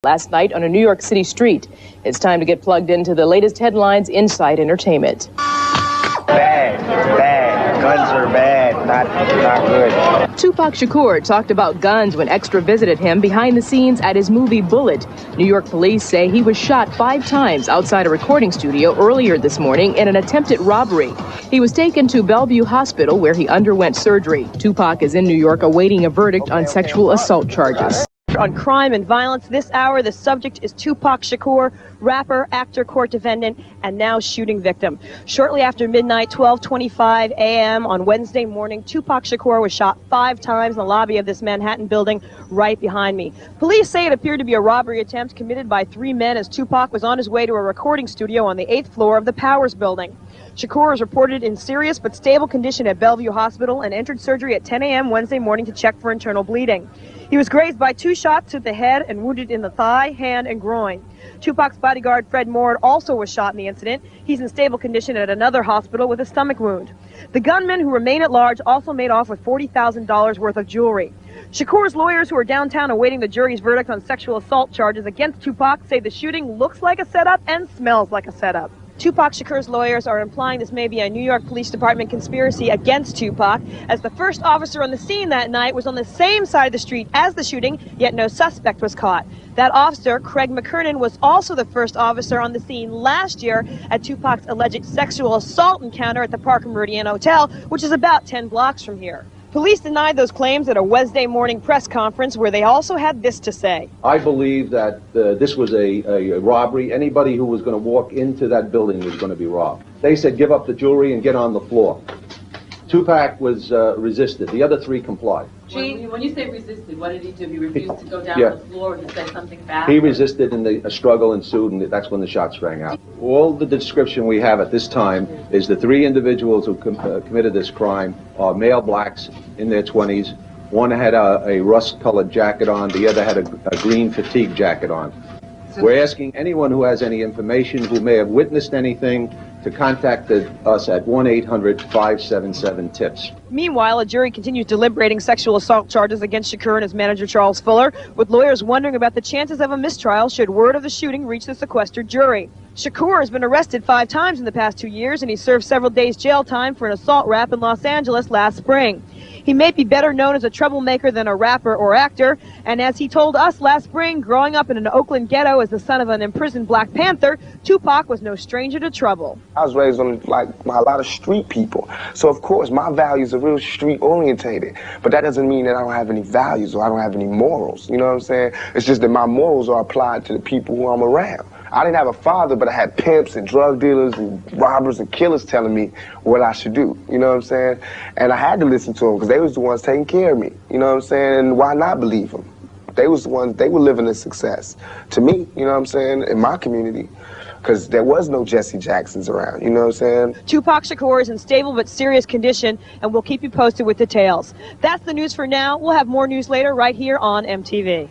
Last night on a New York City street. It's time to get plugged into the latest headlines inside entertainment. Bad. Guns are bad, not good. Tupac Shakur talked about guns when Extra visited him behind the scenes at his movie Bullet. New York police say he was shot 5 times outside a recording studio earlier this morning in an attempted robbery. He was taken to Bellevue Hospital where he underwent surgery. Tupac is in New York awaiting a verdict on sexual assault charges. On crime and violence this hour, the subject is Tupac Shakur, rapper, actor, court defendant, and now shooting victim. Shortly after midnight, 12:25 a.m. on Wednesday morning, Tupac Shakur was shot 5 times in the lobby of this Manhattan building right behind me. Police say it appeared to be a robbery attempt committed by 3 men as Tupac was on his way to a recording studio on the 8th floor of the Powers building. Shakur is reported in serious but stable condition at Bellevue Hospital and entered surgery at 10 a.m. Wednesday morning to check for internal bleeding. He was grazed by 2 shots to the head and wounded in the thigh, hand, and groin. Tupac's bodyguard, Fred Moore, also was shot in the incident. He's in stable condition at another hospital with a stomach wound. The gunmen, who remain at large, also made off with $40,000 worth of jewelry. Shakur's lawyers, who are downtown awaiting the jury's verdict on sexual assault charges against Tupac, say the shooting looks like a setup and smells like a setup. Tupac Shakur's lawyers are implying this may be a New York Police Department conspiracy against Tupac, as the first officer on the scene that night was on the same side of the street as the shooting, yet no suspect was caught. That officer, Craig McKernan, was also the first officer on the scene last year at Tupac's alleged sexual assault encounter at the Park Meridian Hotel, which is about 10 blocks from here. Police denied those claims at a Wednesday morning press conference where they also had this to say. I believe that this was a robbery. Anybody who was going to walk into that building was going to be robbed. They said, give up the jewelry and get on the floor. Tupac was resisted. The other 3 complied. When you say resisted, what did he do? He refused to go down on the floor and say something bad? He resisted and a struggle ensued, and that's when the shots rang out. All the description we have at this time is the 3 individuals who committed this crime are male blacks in their 20s. One had a rust-colored jacket on, the other had a green fatigue jacket on. We're asking anyone who has any information, who may have witnessed anything, to contact us at 1-800-577-TIPS. Meanwhile, a jury continues deliberating sexual assault charges against Shakur and his manager Charles Fuller, with lawyers wondering about the chances of a mistrial should word of the shooting reach the sequestered jury. Shakur has been arrested 5 times in the past 2 years, and he served several days jail time for an assault rap in Los Angeles last spring. He may be better known as a troublemaker than a rapper or actor, and as he told us last spring, growing up in an Oakland ghetto as the son of an imprisoned Black Panther, Tupac was no stranger to trouble. I was raised on by a lot of street people, so of course my values are real street orientated, but that doesn't mean that I don't have any values or I don't have any morals, you know what I'm saying? It's just that my morals are applied to the people who I'm around. I didn't have a father, but I had pimps and drug dealers and robbers and killers telling me what I should do, you know what I'm saying? And I had to listen to them because they was the ones taking care of me, you know what I'm saying? And why not believe them? They was the ones, they were living a success to me, you know what I'm saying, in my community, because there was no Jesse Jacksons around, you know what I'm saying? Tupac Shakur is in stable but serious condition, and we'll keep you posted with details. That's the news for now. We'll have more news later right here on MTV.